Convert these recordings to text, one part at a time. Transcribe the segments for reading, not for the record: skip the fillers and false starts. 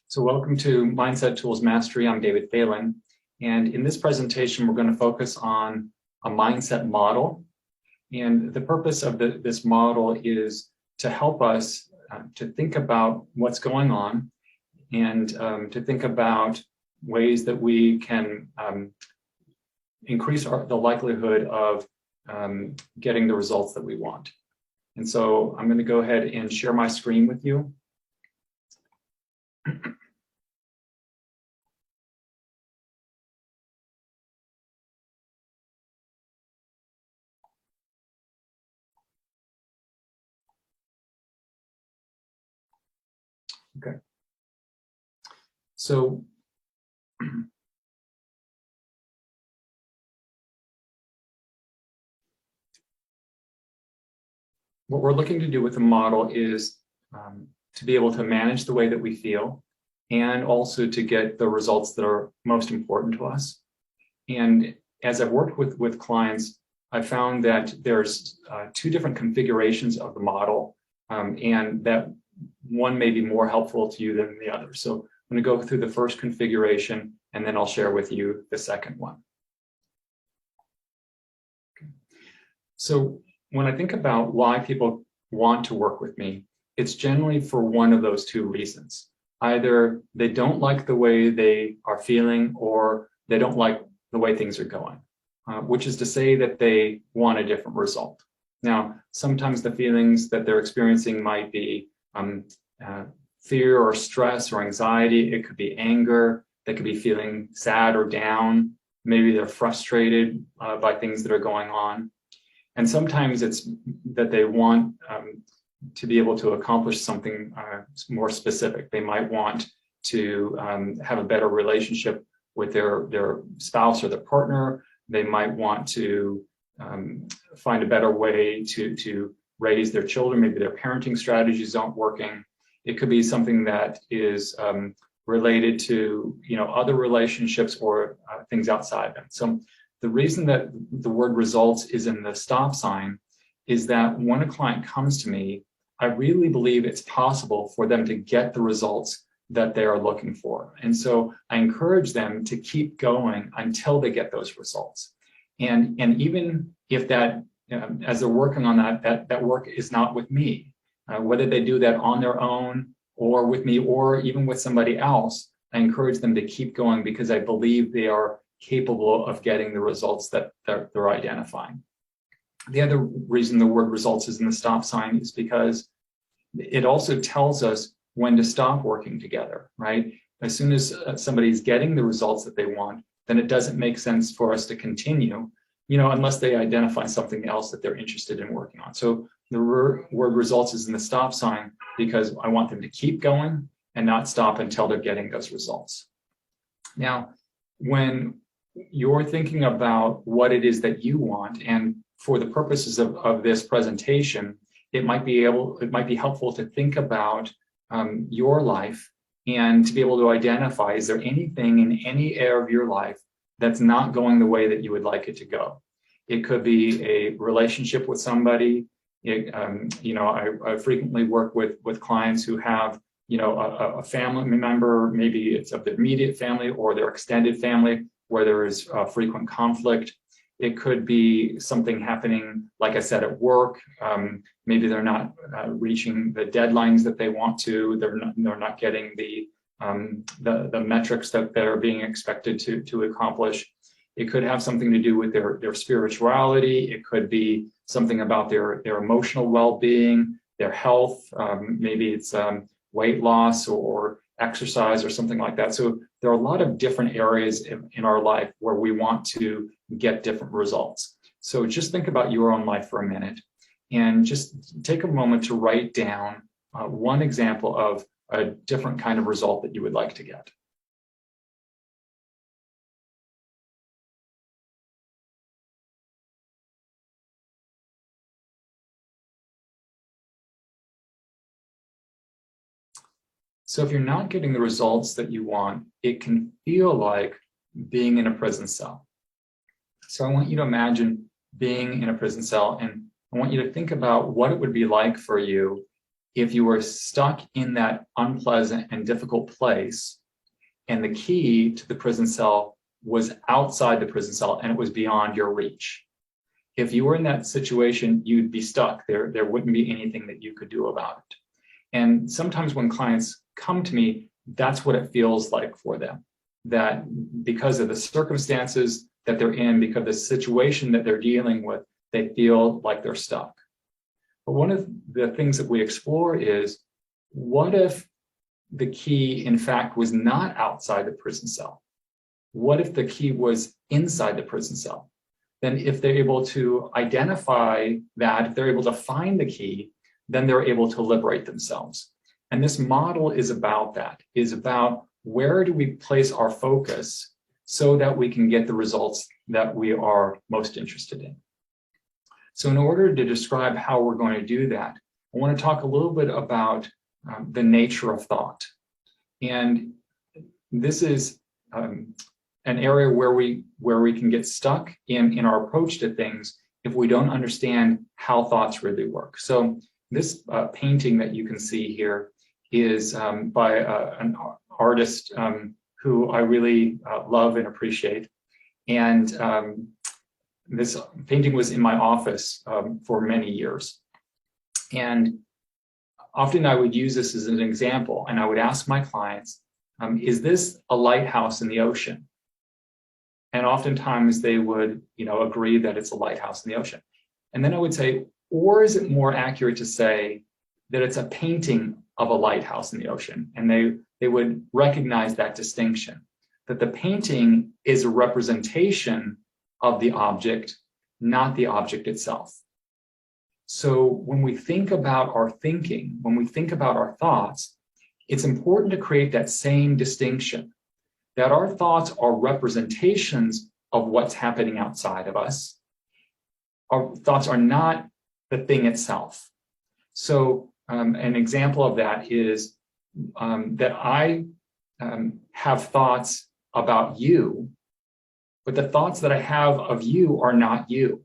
So welcome to Mindset Tools Mastery. I'm David Phelan. And in this presentation, we're going to focus on a mindset model. And the purpose of this model is to help us to think about what's going on and to think about ways that we can increase the likelihood of getting the results that we want. And so I'm going to go ahead and share my screen with you. Okay. So what we're looking to do with the model is to be able to manage the way that we feel and also to get the results that are most important to us. And as I've worked with clients, I've found that there's two different configurations of the model and that one may be more helpful to you than the other. So I'm going to go through the first configuration and then I'll share with you the second one. Okay. So when I think about why people want to work with me, it's generally for one of those two reasons. Either they don't like the way they are feeling or they don't like the way things are going, which is to say that they want a different result. Now, sometimes the feelings that they're experiencing might be fear or stress or anxiety. It could be anger. They could be feeling sad or down. Maybe they're frustrated by things that are going on. And sometimes it's that they want to be able to accomplish something more specific. They might want to have a better relationship with their spouse or their partner. They might want to find a better way to raise their children. Maybe their parenting strategies aren't working. It could be something that is related to other relationships or things outside them. So the reason that the word results is in the stop sign is that when a client comes to me, I really believe it's possible for them to get the results that they are looking for. And so I encourage them to keep going until they get those results. And even if that, as they're working on that work is not with me, whether they do that on their own or with me or even with somebody else, I encourage them to keep going because I believe they are capable of getting the results that they're identifying. The other reason the word results is in the stop sign is because it also tells us when to stop working together, right? As soon as somebody's getting the results that they want, then it doesn't make sense for us to continue, unless they identify something else that they're interested in working on. So the word results is in the stop sign because I want them to keep going and not stop until they're getting those results. Now, when you're thinking about what it is that you want, and for the purposes of this presentation, it might be helpful to think about your life and to be able to identify, is there anything in any area of your life that's not going the way that you would like it to go? It could be a relationship with somebody. I frequently work with clients who have a family member, maybe it's of the immediate family or their extended family, where there is frequent conflict. It could be something happening, like I said, at work. Maybe they're not reaching the deadlines that they want to. They're not getting the metrics that they're being expected to accomplish. It could have something to do with their spirituality. It could be something about their emotional well-being, their health. Maybe it's weight loss or exercise or something like that. So there are a lot of different areas in our life where we want to get different results. So just think about your own life for a minute and just take a moment to write down one example of a different kind of result that you would like to get. So if you're not getting the results that you want, it can feel like being in a prison cell. So I want you to imagine being in a prison cell, and I want you to think about what it would be like for you if you were stuck in that unpleasant and difficult place, and the key to the prison cell was outside the prison cell and it was beyond your reach. If you were in that situation, you'd be stuck. There wouldn't be anything that you could do about it. And sometimes when clients come to me, that's what it feels like for them. That because of the circumstances that they're in, because of the situation that they're dealing with, they feel like they're stuck. But one of the things that we explore is, what if the key, in fact, was not outside the prison cell? What if the key was inside the prison cell? Then if they're able to identify that, if they're able to find the key, then they're able to liberate themselves. And this model is about that, is about where do we place our focus so that we can get the results that we are most interested in. So in order to describe how we're going to do that, I want to talk a little bit about the nature of thought. And this is an area where we can get stuck in our approach to things if we don't understand how thoughts really work. So this painting that you can see here is by an artist who I really love and appreciate. And this painting was in my office for many years. And often I would use this as an example, and I would ask my clients, is this a lighthouse in the ocean? And oftentimes they would, agree that it's a lighthouse in the ocean. And then I would say, or is it more accurate to say that it's a painting of a lighthouse in the ocean? And they would recognize that distinction, that the painting is a representation of the object, not the object itself. So when we think about our thinking, when we think about our thoughts, it's important to create that same distinction, that our thoughts are representations of what's happening outside of us. Our thoughts are not the thing itself. So an example of that is that I have thoughts about you, but the thoughts that I have of you are not you.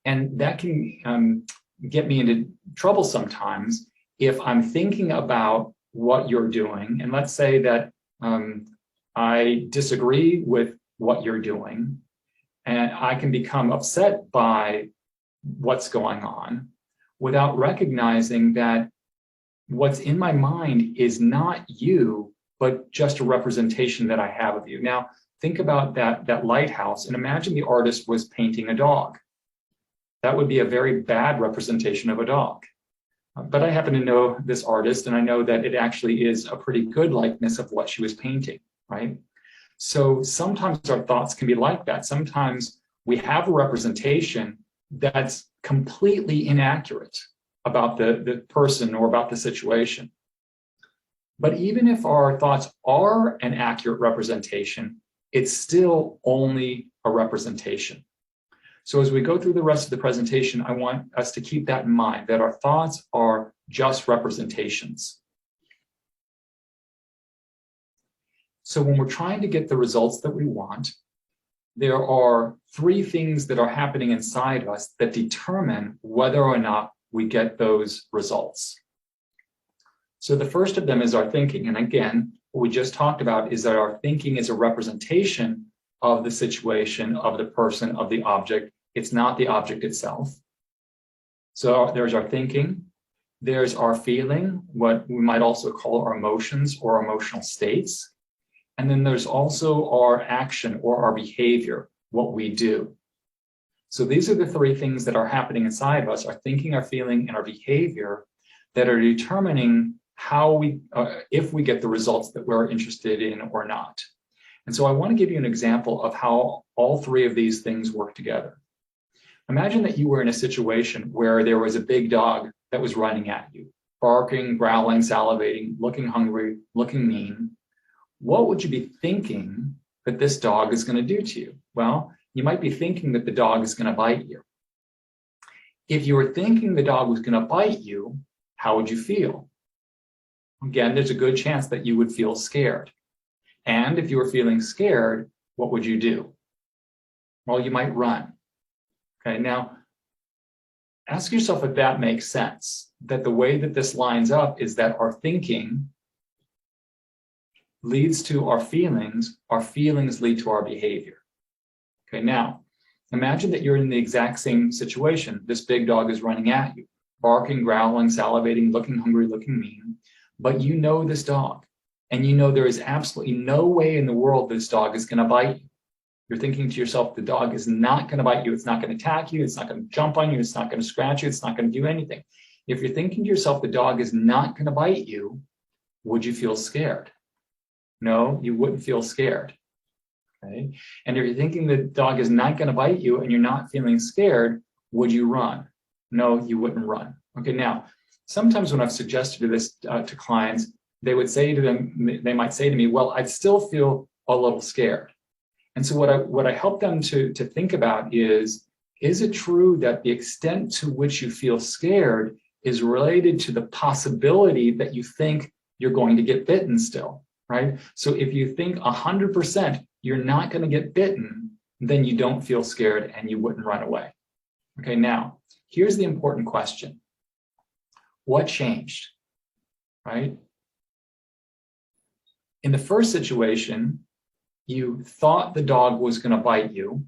And that can get me into trouble sometimes if I'm thinking about what you're doing. And let's say that I disagree with what you're doing, and I can become upset by what's going on without recognizing that what's in my mind is not you, but just a representation that I have of you. Now, think about that lighthouse and imagine the artist was painting a dog. That would be a very bad representation of a dog. But I happen to know this artist, and I know that it actually is a pretty good likeness of what she was painting, right? So sometimes our thoughts can be like that. Sometimes we have a representation that's completely inaccurate about the person or about the situation. But even if our thoughts are an accurate representation, it's still only a representation. So as we go through the rest of the presentation, I want us to keep that in mind, that our thoughts are just representations. So when we're trying to get the results that we want, there are three things that are happening inside us that determine whether or not we get those results. So the first of them is our thinking. And again, what we just talked about is that our thinking is a representation of the situation, of the person, of the object. It's not the object itself. So there's our thinking, there's our feeling, what we might also call our emotions or emotional states. And then there's also our action or our behavior, what we do. So these are the three things that are happening inside of us, our thinking, our feeling, and our behavior, that are determining how if we get the results that we're interested in or not. And so I want to give you an example of how all three of these things work together. Imagine that you were in a situation where there was a big dog that was running at you, barking, growling, salivating, looking hungry, looking mean. What would you be thinking that this dog is going to do to you? Well, you might be thinking that the dog is going to bite you. If you were thinking the dog was going to bite you, how would you feel? Again, there's a good chance that you would feel scared. And if you were feeling scared, what would you do? Well, you might run. Okay, now, ask yourself if that makes sense, that the way that this lines up is that our thinking leads to our feelings lead to our behavior. Okay, now, imagine that you're in the exact same situation. This big dog is running at you, barking, growling, salivating, looking hungry, looking mean, but you know this dog, and you know there is absolutely no way in the world this dog is gonna bite you. You're thinking to yourself, the dog is not gonna bite you, it's not gonna attack you, it's not gonna jump on you, it's not gonna scratch you, it's not gonna do anything. If you're thinking to yourself, the dog is not gonna bite you, would you feel scared? No, you wouldn't feel scared. Okay? And if you're thinking the dog is not going to bite you and you're not feeling scared, would you run? No, you wouldn't run. Okay, now, sometimes when I've suggested this to clients, they would say to them, they might say to me, well, I'd still feel a little scared. And so what I help them to think about is it true that the extent to which you feel scared is related to the possibility that you think you're going to get bitten still? Right? So if you think 100% you're not going to get bitten, then you don't feel scared and you wouldn't run away. Okay, now, here's the important question. What changed? Right? In the first situation, you thought the dog was going to bite you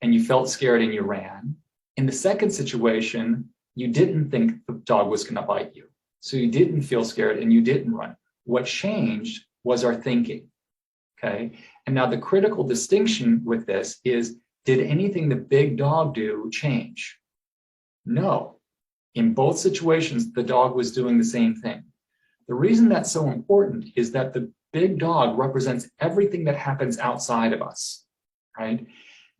and you felt scared and you ran. In the second situation, you didn't think the dog was going to bite you. So you didn't feel scared and you didn't run. What changed was our thinking, okay? And now the critical distinction with this is, did anything the big dog do change? No. In both situations, the dog was doing the same thing. The reason that's so important is that the big dog represents everything that happens outside of us, right?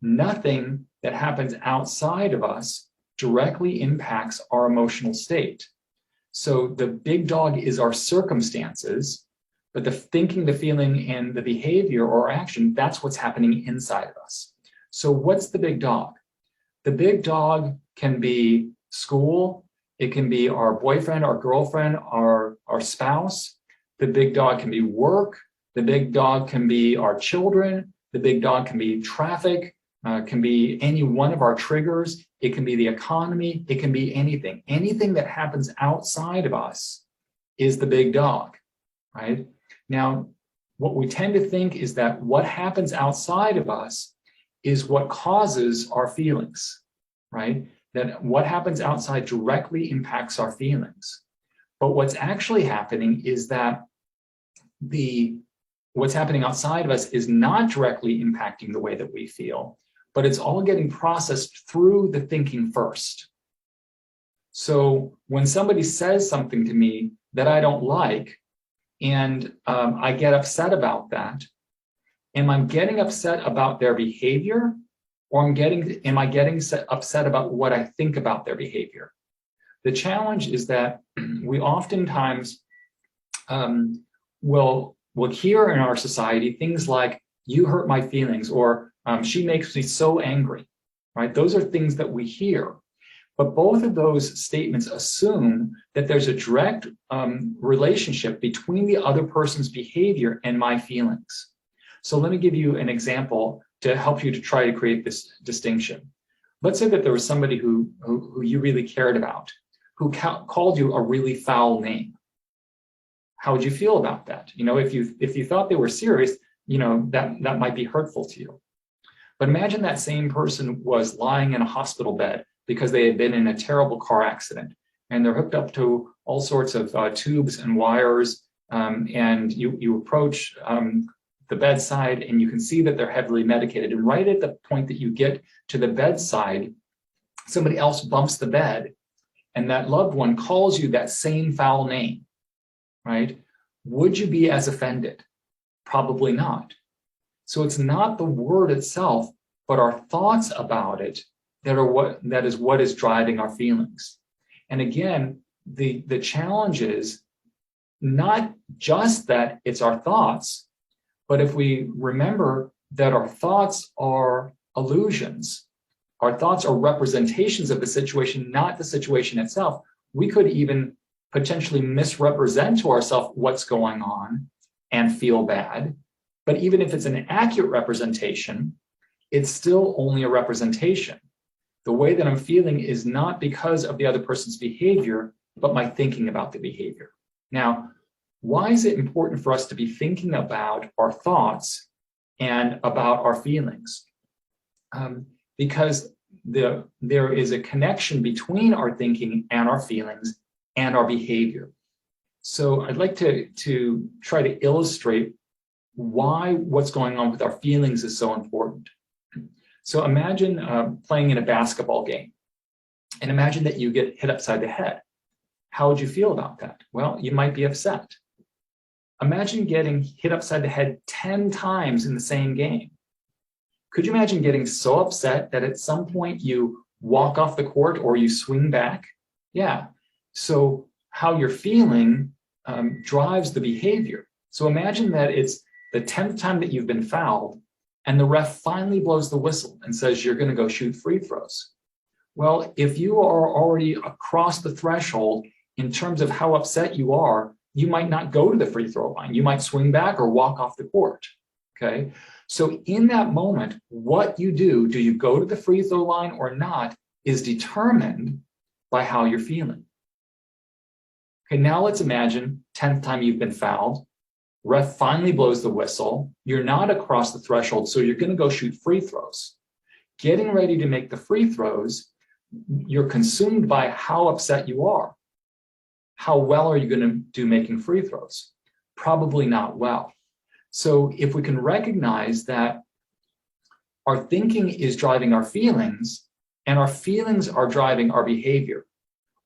Nothing that happens outside of us directly impacts our emotional state. So the big dog is our circumstances, but the thinking, the feeling, and the behavior or action, that's what's happening inside of us. So what's the big dog? The big dog can be school, it can be our boyfriend, our girlfriend, our spouse. The big dog can be work, the big dog can be our children, the big dog can be traffic, can be any one of our triggers, it can be the economy, it can be anything. Anything that happens outside of us is the big dog, right? Now, what we tend to think is that what happens outside of us is what causes our feelings, right? That what happens outside directly impacts our feelings. But what's actually happening is that what's happening outside of us is not directly impacting the way that we feel, but it's all getting processed through the thinking first. So when somebody says something to me that I don't like, and I get upset about that, am I getting upset about their behavior, or am I getting upset about what I think about their behavior? The challenge is that we oftentimes will hear in our society things like, you hurt my feelings, or she makes me so angry, right? Those are things that we hear. But both of those statements assume that there's a direct relationship between the other person's behavior and my feelings. So let me give you an example to help you to try to create this distinction. Let's say that there was somebody who you really cared about, who called you a really foul name. How would you feel about that? You know, if you thought they were serious, you know, that might be hurtful to you. But imagine that same person was lying in a hospital bed because they had been in a terrible car accident, and they're hooked up to all sorts of tubes and wires, and you approach the bedside and you can see that they're heavily medicated. And right at the point that you get to the bedside, somebody else bumps the bed, and that loved one calls you that same foul name, right? Would you be as offended? Probably not. So it's not the word itself, but our thoughts about it that is what is driving our feelings. And again, the challenge is not just that it's our thoughts, but if we remember that our thoughts are illusions, our thoughts are representations of the situation, not the situation itself, we could even potentially misrepresent to ourselves what's going on and feel bad. But even if it's an accurate representation, it's still only a representation. The way that I'm feeling is not because of the other person's behavior, but my thinking about the behavior. Now, why is it important for us to be thinking about our thoughts and about our feelings? Because there is a connection between our thinking and our feelings and our behavior. So I'd like to try to illustrate why what's going on with our feelings is so important. So imagine playing in a basketball game, and imagine that you get hit upside the head. How would you feel about that? Well, you might be upset. Imagine getting hit upside the head 10 times in the same game. Could you imagine getting so upset that at some point you walk off the court or you swing back? Yeah. So how you're feeling drives the behavior. So imagine that it's the 10th time that you've been fouled, and the ref finally blows the whistle and says you're going to go shoot free throws. Well, if you are already across the threshold in terms of how upset you are, you might not go to the free throw line. You might swing back or walk off the court. Okay. So in that moment, what you do you go to the free throw line or not, is determined by how you're feeling. Okay, now let's imagine 10th time you've been fouled. Ref finally blows the whistle. You're not across the threshold, so you're going to go shoot free throws. Getting ready to make the free throws, you're consumed by how upset you are. How well are you going to do making free throws? Probably not well. So if we can recognize that our thinking is driving our feelings, and our feelings are driving our behavior,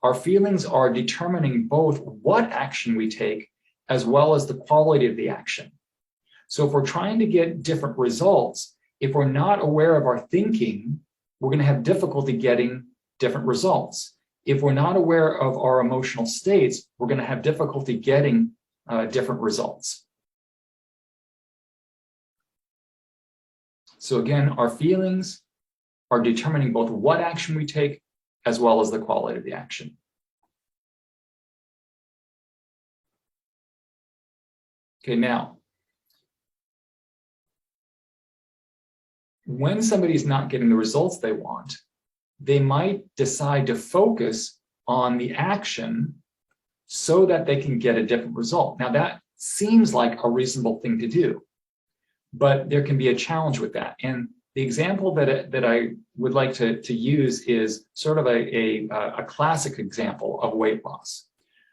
our feelings are determining both what action we take as well as the quality of the action. So if we're trying to get different results, if we're not aware of our thinking, we're going to have difficulty getting different results. If we're not aware of our emotional states, we're going to have difficulty getting different results. So again, our feelings are determining both what action we take as well as the quality of the action. Okay, now, when somebody's not getting the results they want, they might decide to focus on the action so that they can get a different result. Now, that seems like a reasonable thing to do, but there can be a challenge with that. And the example that I would like to use is sort of a classic example of weight loss.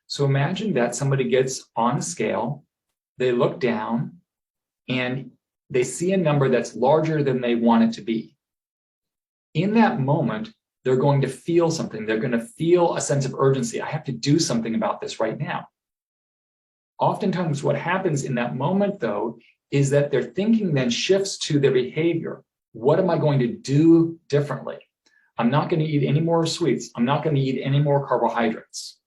So imagine that somebody gets on a scale, they look down, and they see a number that's larger than they want it to be. In that moment, they're going to feel something. They're going to feel a sense of urgency. I have to do something about this right now. Oftentimes, what happens in that moment, though, is that their thinking then shifts to their behavior. What am I going to do differently? I'm not going to eat any more sweets. I'm not going to eat any more carbohydrates.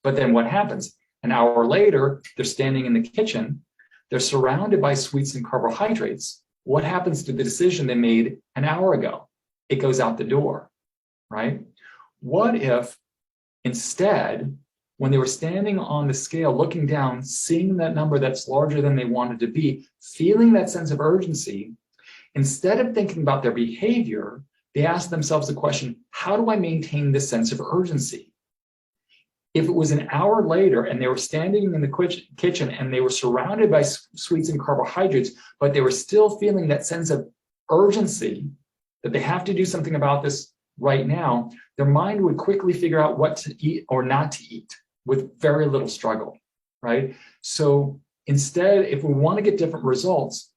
But then what happens? An hour later, they're standing in the kitchen. They're surrounded by sweets and carbohydrates. What happens to the decision they made an hour ago? It goes out the door, right? What if instead, when they were standing on the scale, looking down, seeing that number that's larger than they wanted to be, feeling that sense of urgency, instead of thinking about their behavior, they asked themselves the question, how do I maintain this sense of urgency? If it was an hour later and they were standing in the kitchen and they were surrounded by sweets and carbohydrates, but they were still feeling that sense of urgency that they have to do something about this right now, their mind would quickly figure out what to eat or not to eat with very little struggle, right? So instead, if we want to get different results,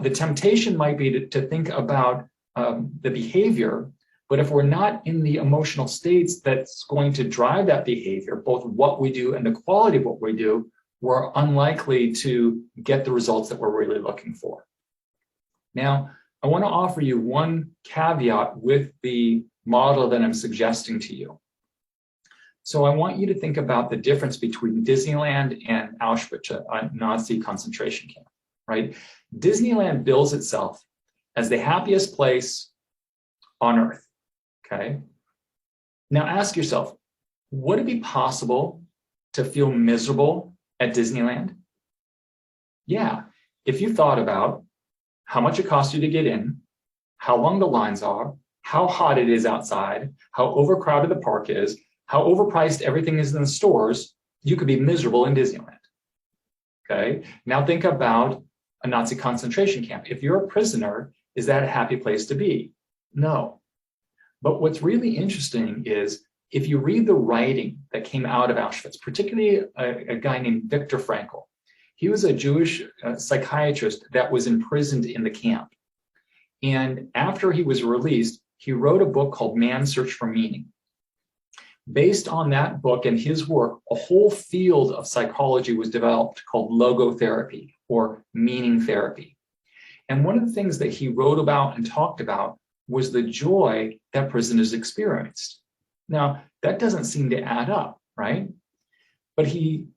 the temptation might be to think about the behavior. But if we're not in the emotional states that's going to drive that behavior, both what we do and the quality of what we do, we're unlikely to get the results that we're really looking for. Now, I want to offer you one caveat with the model that I'm suggesting to you. So I want you to think about the difference between Disneyland and Auschwitz, a Nazi concentration camp, right? Disneyland bills itself as the happiest place on earth. Okay. Now ask yourself, would it be possible to feel miserable at Disneyland? Yeah. If you thought about how much it costs you to get in, how long the lines are, how hot it is outside, how overcrowded the park is, how overpriced everything is in the stores, you could be miserable in Disneyland. Okay, now think about a Nazi concentration camp. If you're a prisoner, is that a happy place to be? No. But what's really interesting is if you read the writing that came out of Auschwitz, particularly a guy named Viktor Frankl, he was a Jewish psychiatrist that was imprisoned in the camp. And after he was released, he wrote a book called Man's Search for Meaning. Based on that book and his work, a whole field of psychology was developed called logotherapy or meaning therapy. And one of the things that he wrote about and talked about was the joy that prisoners experienced. Now, that doesn't seem to add up, right? But he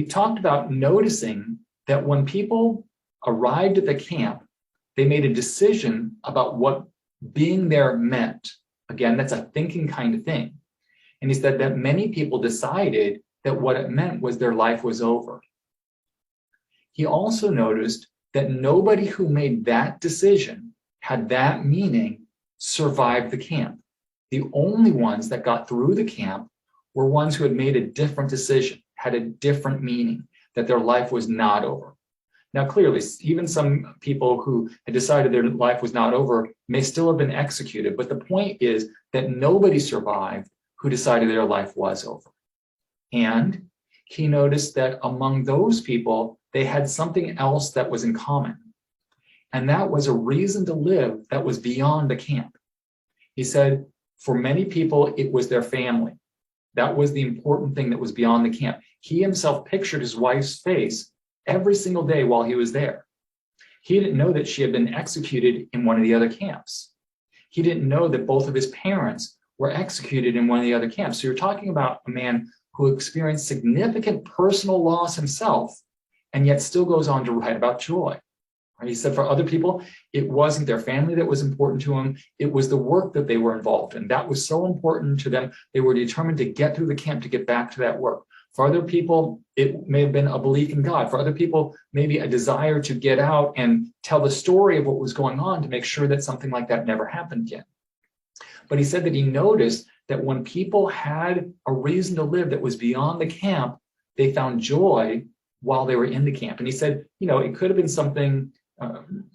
talked about noticing that when people arrived at the camp, they made a decision about what being there meant. Again, that's a thinking kind of thing. And he said that many people decided that what it meant was their life was over. He also noticed that nobody who made that decision had that meaning survived the camp. The only ones that got through the camp were ones who had made a different decision, had a different meaning, that their life was not over. Now, clearly, even some people who had decided their life was not over may still have been executed, but the point is that nobody survived who decided their life was over. And he noticed that among those people, they had something else that was in common. And that was a reason to live that was beyond the camp. He said, for many people, it was their family. That was the important thing that was beyond the camp. He himself pictured his wife's face every single day while he was there. He didn't know that she had been executed in one of the other camps. He didn't know that both of his parents were executed in one of the other camps. So you're talking about a man who experienced significant personal loss himself, and yet still goes on to write about joy. He said for other people, it wasn't their family that was important to them. It was the work that they were involved in. That was so important to them. They were determined to get through the camp, to get back to that work. For other people, it may have been a belief in God. For other people, maybe a desire to get out and tell the story of what was going on to make sure that something like that never happened again. But he said that he noticed that when people had a reason to live that was beyond the camp, they found joy while they were in the camp. And he said, it could have been something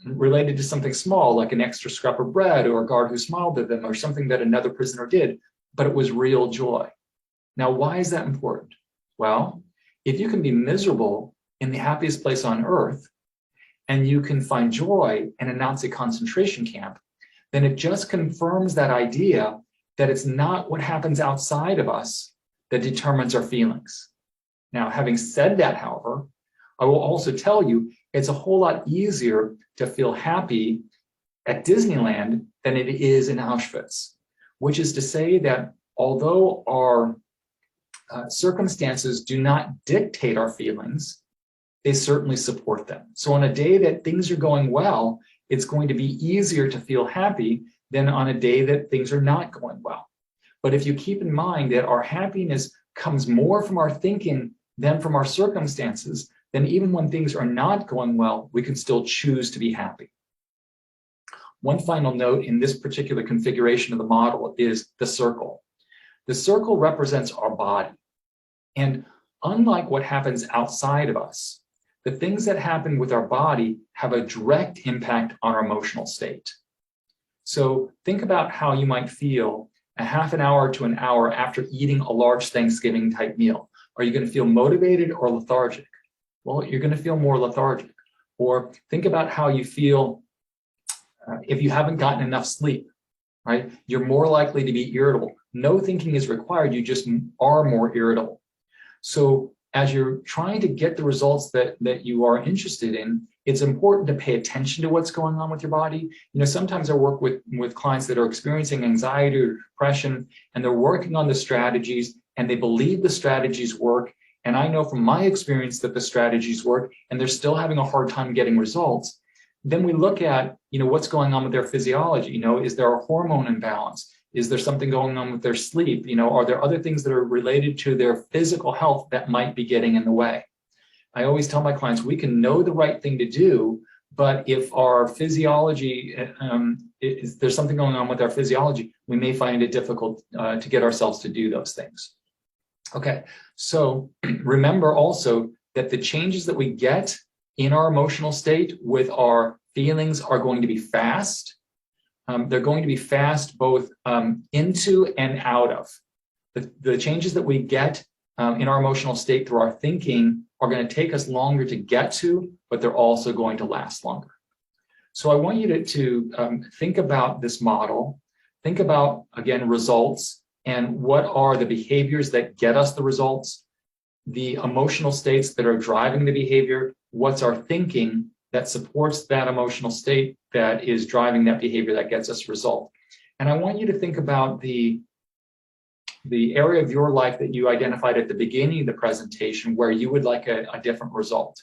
related to something small, like an extra scrap of bread or a guard who smiled at them or something that another prisoner did, but it was real joy. Now, why is that important? Well, if you can be miserable in the happiest place on earth and you can find joy in a Nazi concentration camp, then it just confirms that idea that it's not what happens outside of us that determines our feelings. Now, having said that, however, I will also tell you it's a whole lot easier to feel happy at Disneyland than it is in Auschwitz, which is to say that although our circumstances do not dictate our feelings, they certainly support them. So on a day that things are going well, it's going to be easier to feel happy than on a day that things are not going well. But if you keep in mind that our happiness comes more from our thinking than from our circumstances, then even when things are not going well, we can still choose to be happy. One final note in this particular configuration of the model is the circle. The circle represents our body. And unlike what happens outside of us, the things that happen with our body have a direct impact on our emotional state. So think about how you might feel a half an hour to an hour after eating a large Thanksgiving type meal. Are you going to feel motivated or lethargic? Well, you're going to feel more lethargic. Or think about how you feel if you haven't gotten enough sleep, right? You're more likely to be irritable. No thinking is required. You just are more irritable. So as you're trying to get the results that you are interested in, it's important to pay attention to what's going on with your body. Sometimes I work with clients that are experiencing anxiety or depression, and they're working on the strategies, and they believe the strategies work. And I know from my experience that the strategies work, and they're still having a hard time getting results. Then we look at, what's going on with their physiology. Is there a hormone imbalance? Is there something going on with their sleep? Are there other things that are related to their physical health that might be getting in the way? I always tell my clients, we can know the right thing to do, But if our physiology, there's something going on with our physiology, we may find it difficult to get ourselves to do those things. Okay, so remember also that the changes that we get in our emotional state with our feelings are going to be fast. They're going to be fast both into and out of. The changes that we get in our emotional state through our thinking are going to take us longer to get to, but they're also going to last longer. So I want you to think about this model, think about, again, results, and what are the behaviors that get us the results, the emotional states that are driving the behavior, what's our thinking that supports that emotional state that is driving that behavior that gets us result. And I want you to think about the area of your life that you identified at the beginning of the presentation where you would like a different result.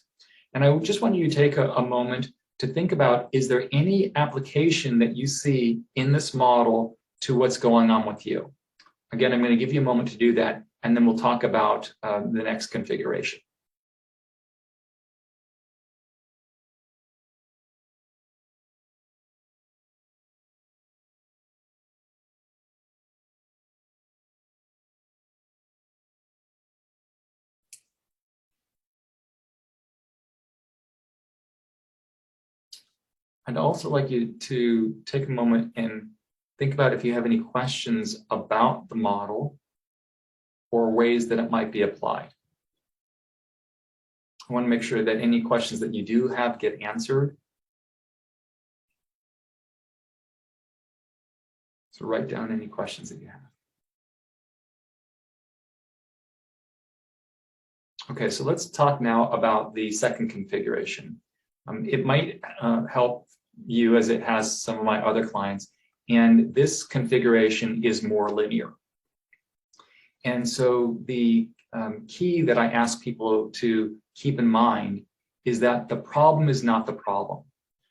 And I just want you to take a moment to think about, is there any application that you see in this model to what's going on with you? Again, I'm going to give you a moment to do that, and then we'll talk about the next configuration. I'd also like you to take a moment and think about if you have any questions about the model or ways that it might be applied. I want to make sure that any questions that you do have get answered. So write down any questions that you have. Okay, so let's talk now about the second configuration. It might help you as it has some of my other clients. And this configuration is more linear. And so the key that I ask people to keep in mind is that the problem is not the problem.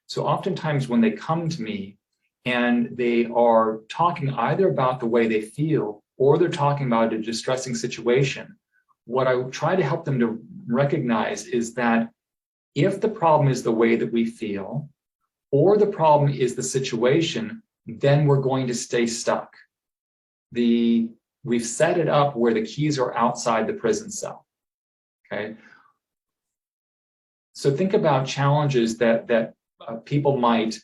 So oftentimes when they come to me and they are talking either about the way they feel or they're talking about a distressing situation, what I try to help them to recognize is that if the problem is the way that we feel, or the problem is the situation, then we're going to stay stuck. We've set it up where the keys are outside the prison cell, okay? So think about challenges that people might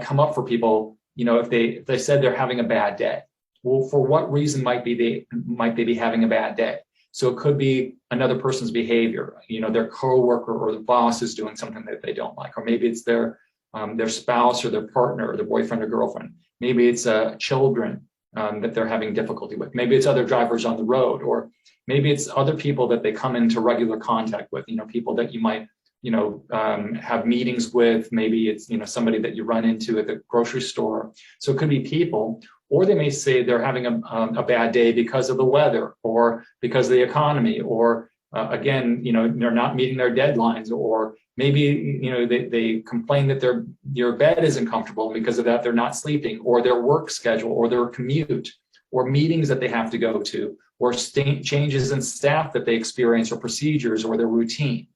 come up for people, you know, if they said they're having a bad day. Well, for what reason might they be having a bad day? So it could be another person's behavior, you know, their coworker or the boss is doing something that they don't like, or maybe it's their spouse or their partner or their boyfriend or girlfriend. Maybe it's children that they're having difficulty with. Maybe it's other drivers on the road, or maybe it's other people that they come into regular contact with, you know, people that you might, you know, have meetings with. Maybe it's, you know, somebody that you run into at the grocery store. So it could be people, or they may say they're having a bad day because of the weather or because of the economy, or again, you know, they're not meeting their deadlines, or maybe, you know, they complain that their bed isn't comfortable, and because of that they're not sleeping, or their work schedule, or their commute, or meetings that they have to go to, or changes in staff that they experience, or procedures, or their routine.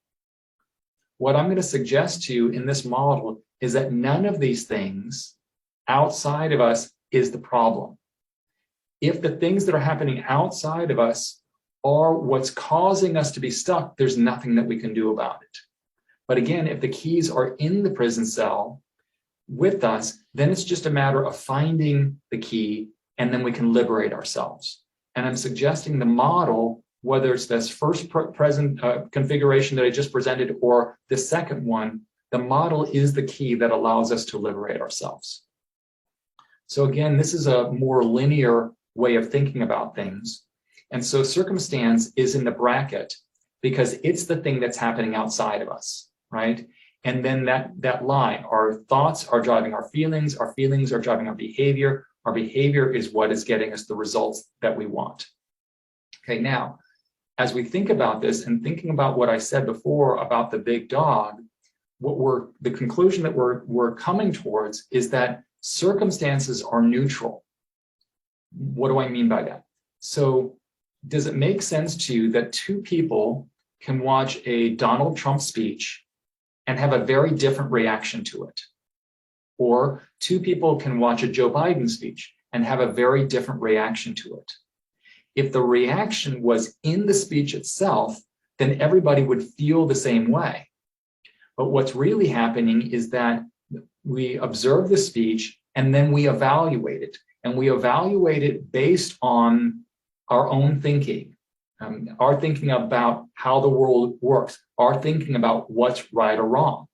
What I'm going to suggest to you in this model is that none of these things outside of us is the problem. If the things that are happening outside of us are what's causing us to be stuck, there's nothing that we can do about it. But again, if the keys are in the prison cell with us, then it's just a matter of finding the key, and then we can liberate ourselves. And I'm suggesting the model, whether it's this first configuration that I just presented or the second one, the model is the key that allows us to liberate ourselves. So again, this is a more linear way of thinking about things. And so circumstance is in the bracket because it's the thing that's happening outside of us, right? And then that line, our thoughts are driving our feelings are driving our behavior is what is getting us the results that we want. Okay, now, as we think about this and thinking about what I said before about the big dog, the conclusion that we're coming towards is that circumstances are neutral. What do I mean by that? So does it make sense to you that two people can watch a Donald Trump speech and have a very different reaction to it. Or two people can watch a Joe Biden speech and have a very different reaction to it. If the reaction was in the speech itself, then everybody would feel the same way. But what's really happening is that we observe the speech and then we evaluate it. And we evaluate it based on our own thinking, our thinking about how the world works, our thinking about what's right or wrong.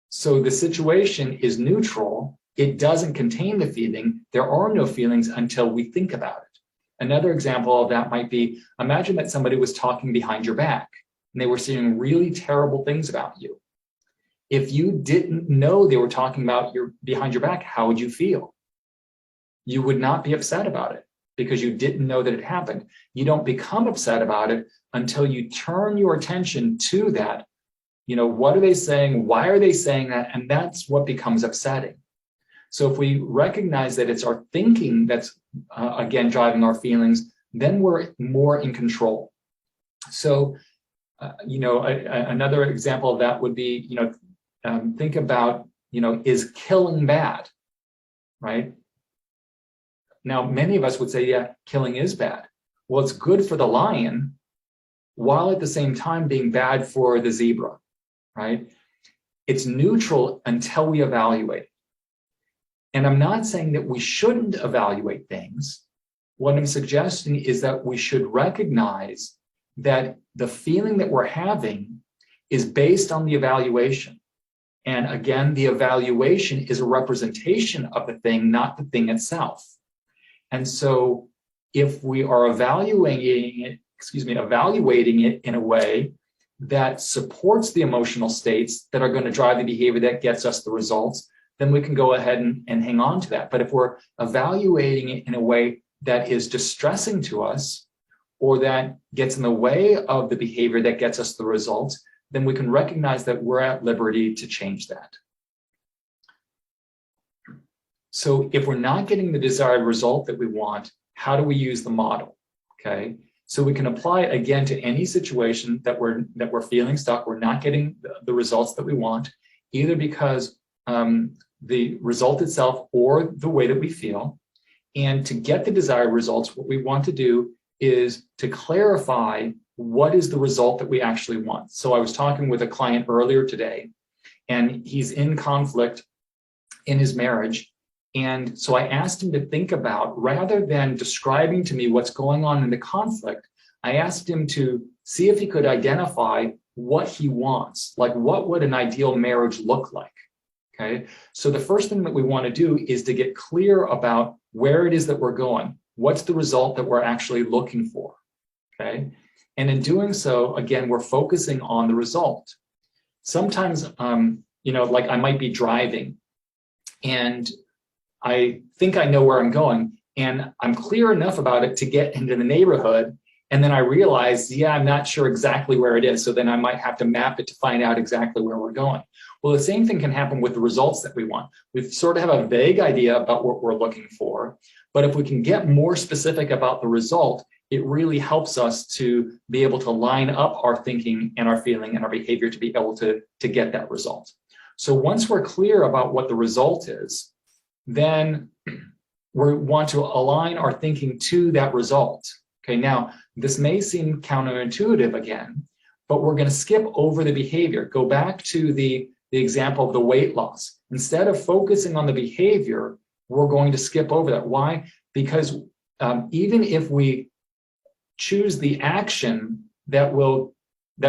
So the situation is neutral. It doesn't contain the feeling. There are no feelings until we think about it. Another example of that might be, imagine that somebody was talking behind your back and they were saying really terrible things about you. If you didn't know they were talking about behind your back, how would you feel? You would not be upset about it because you didn't know that it happened. You don't become upset about it until you turn your attention to that. You know, what are they saying? Why are they saying that? And that's what becomes upsetting. So if we recognize that it's our thinking that's, again, driving our feelings, then we're more in control. So, another example of that would be, think about, is killing bad, right? Now, many of us would say, yeah, killing is bad. Well, it's good for the lion, while at the same time being bad for the zebra, right? It's neutral until we evaluate. And I'm not saying that we shouldn't evaluate things. What I'm suggesting is that we should recognize that the feeling that we're having is based on the evaluation. And again, the evaluation is a representation of the thing, not the thing itself. And so if we are evaluating it in a way that supports the emotional states that are going to drive the behavior that gets us the results, then we can go ahead and hang on to that. But if we're evaluating it in a way that is distressing to us, or that gets in the way of the behavior that gets us the results, then we can recognize that we're at liberty to change that. So if we're not getting the desired result that we want, how do we use the model? Okay, so we can apply it again to any situation that we're feeling stuck. We're not getting the results that we want, either because the result itself or the way that we feel. And to get the desired results, what we want to do is to clarify what is the result that we actually want. So I was talking with a client earlier today, and he's in conflict in his marriage. And so I asked him to think about, rather than describing to me what's going on in the conflict, I asked him to see if he could identify what he wants, like what would an ideal marriage look like? Okay, so the first thing that we want to do is to get clear about where it is that we're going. What's the result that we're actually looking for? Okay, and in doing so, again, we're focusing on the result. Sometimes, like I might be driving and I think I know where I'm going and I'm clear enough about it to get into the neighborhood. And then I realize, yeah, I'm not sure exactly where it is. So then I might have to map it to find out exactly where we're going. Well, the same thing can happen with the results that we want. We sort of have a vague idea about what we're looking for, but if we can get more specific about the result, it really helps us to be able to line up our thinking and our feeling and our behavior to be able to get that result. So once we're clear about what the result is, then we want to align our thinking to that result. Okay, now this may seem counterintuitive again, but we're going to skip over the behavior. Go back to the example of the weight loss. Instead of focusing on the behavior, we're going to skip over that. Why? Because even if we choose the action that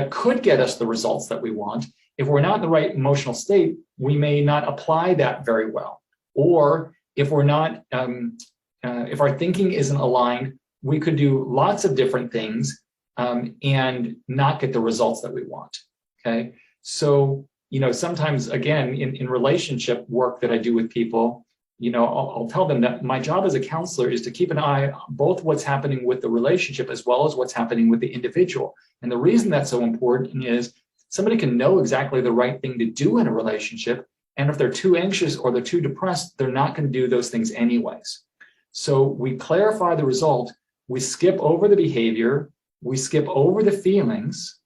could get us the results that we want, if we're not in the right emotional state, we may not apply that very well. Or if we're not, if our thinking isn't aligned, we could do lots of different things and not get the results that we want. Okay, so sometimes, again, in relationship work that I do with people, I'll tell them that my job as a counselor is to keep an eye on both what's happening with the relationship as well as what's happening with the individual. And the reason that's so important is somebody can know exactly the right thing to do in a relationship, and if they're too anxious or they're too depressed, they're not going to do those things anyways. So we clarify the result, we skip over the behavior, we skip over the feelings,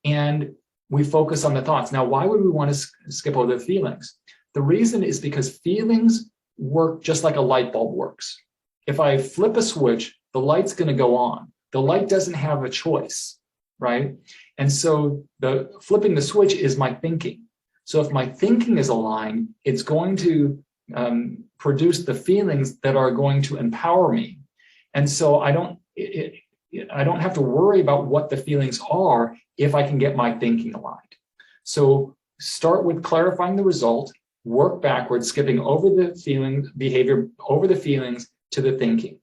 and we focus on the thoughts. Now, why would we want to skip over the feelings? The reason is because feelings work just like a light bulb works. If I flip a switch, the light's going to go on. The light doesn't have a choice, right? And so the flipping the switch is my thinking. So if my thinking is aligned, it's going to produce the feelings that are going to empower me. And so I don't have to worry about what the feelings are if I can get my thinking aligned. So start with clarifying the result, work backwards, skipping over the feeling behavior, over the feelings to the thinking.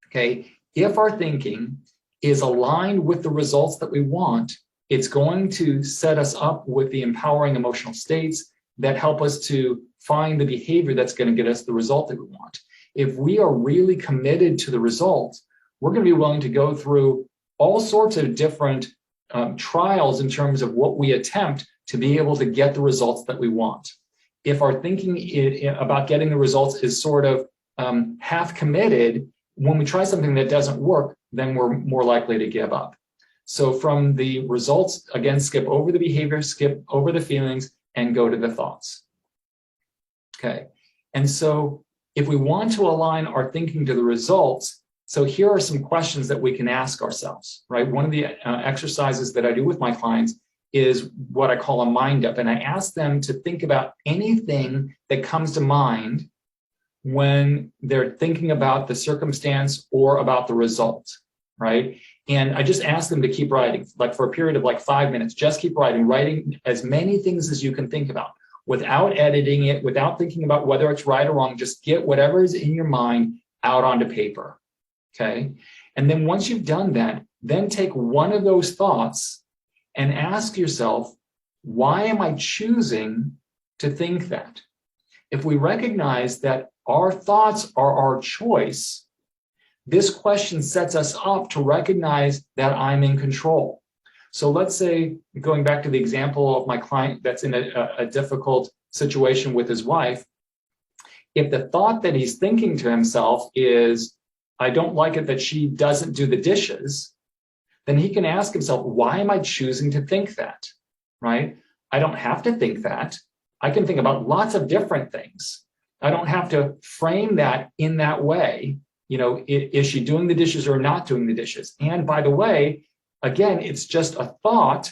Okay, if our thinking is aligned with the results that we want, it's going to set us up with the empowering emotional states that help us to find the behavior that's going to get us the result that we want. If we are really committed to the result, we're going to be willing to go through all sorts of different trials in terms of what we attempt to be able to get the results that we want. If our thinking about getting the results is sort of half committed, when we try something that doesn't work, then we're more likely to give up. So from the results, again, skip over the behavior, skip over the feelings, and go to the thoughts. Okay, and so if we want to align our thinking to the results, so here are some questions that we can ask ourselves, right? One of the exercises that I do with my clients is what I call a mind up. And I ask them to think about anything that comes to mind when they're thinking about the circumstance or about the result, right? And I just ask them to keep writing, like for a period of like 5 minutes, just keep writing as many things as you can think about without editing it, without thinking about whether it's right or wrong. Just get whatever is in your mind out onto paper, okay? And then once you've done that, then take one of those thoughts and ask yourself, why am I choosing to think that? If we recognize that our thoughts are our choice, this question sets us up to recognize that I'm in control. So let's say, going back to the example of my client that's in a difficult situation with his wife, if the thought that he's thinking to himself is, I don't like it that she doesn't do the dishes, then he can ask himself, why am I choosing to think that, right? I don't have to think that. I can think about lots of different things. I don't have to frame that in that way. You know, is she doing the dishes or not doing the dishes? And by the way, again, it's just a thought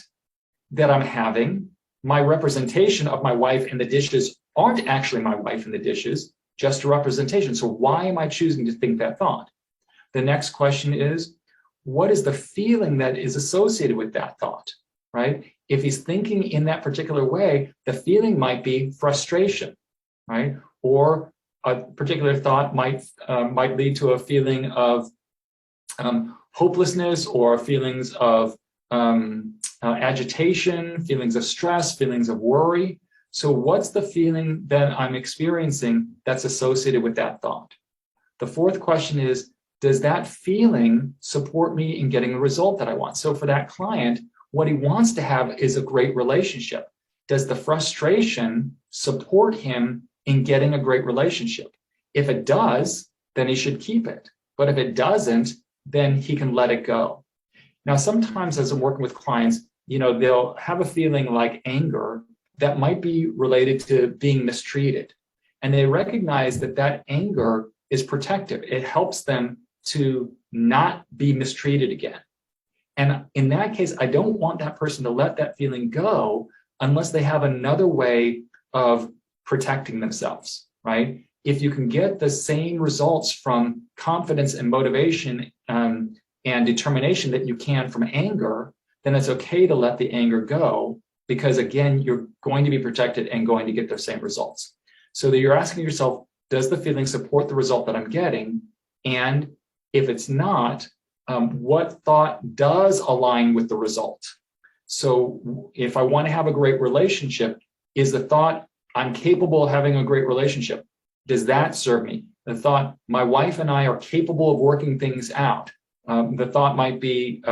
that I'm having. My representation of my wife and the dishes aren't actually my wife and the dishes, just a representation. So why am I choosing to think that thought? The next question is, what is the feeling that is associated with that thought, right? If he's thinking in that particular way, the feeling might be frustration, right? Or a particular thought might lead to a feeling of hopelessness, or feelings of agitation, feelings of stress, feelings of worry. So what's the feeling that I'm experiencing that's associated with that thought? The fourth question is, does that feeling support me in getting the result that I want? So for that client, what he wants to have is a great relationship. Does the frustration support him in getting a great relationship? If it does, then he should keep it. But if it doesn't, then he can let it go. Now, sometimes as I'm working with clients, you know, they'll have a feeling like anger that might be related to being mistreated. And they recognize that that anger is protective. It helps them to not be mistreated again. And in that case, I don't want that person to let that feeling go unless they have another way of protecting themselves, right? If you can get the same results from confidence and motivation and determination that you can from anger, then it's okay to let the anger go, because again, you're going to be protected and going to get those same results. So that you're asking yourself, does the feeling support the result that I'm getting? And if it's not, what thought does align with the result? So if I want to have a great relationship, is the thought, I'm capable of having a great relationship, does that serve me? The thought, my wife and I are capable of working things out. The thought might be,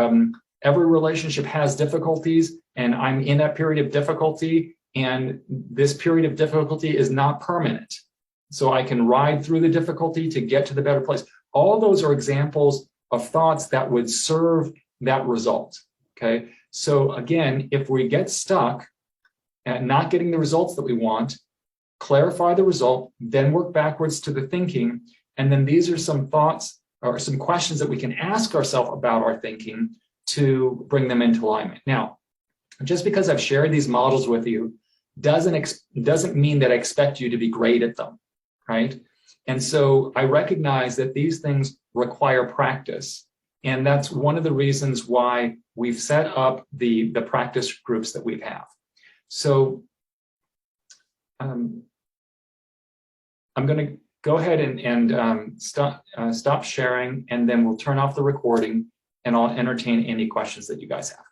every relationship has difficulties, and I'm in that period of difficulty, and this period of difficulty is not permanent. So I can ride through the difficulty to get to the better place. All those are examples of thoughts that would serve that result, okay? So again, if we get stuck at not getting the results that we want, clarify the result, then work backwards to the thinking. And then these are some thoughts or some questions that we can ask ourselves about our thinking to bring them into alignment. Now, just because I've shared these models with you doesn't mean that I expect you to be great at them, right? And so I recognize that these things require practice. And that's one of the reasons why we've set up the practice groups that we have. So I'm going to go ahead and stop sharing, and then we'll turn off the recording, and I'll entertain any questions that you guys have.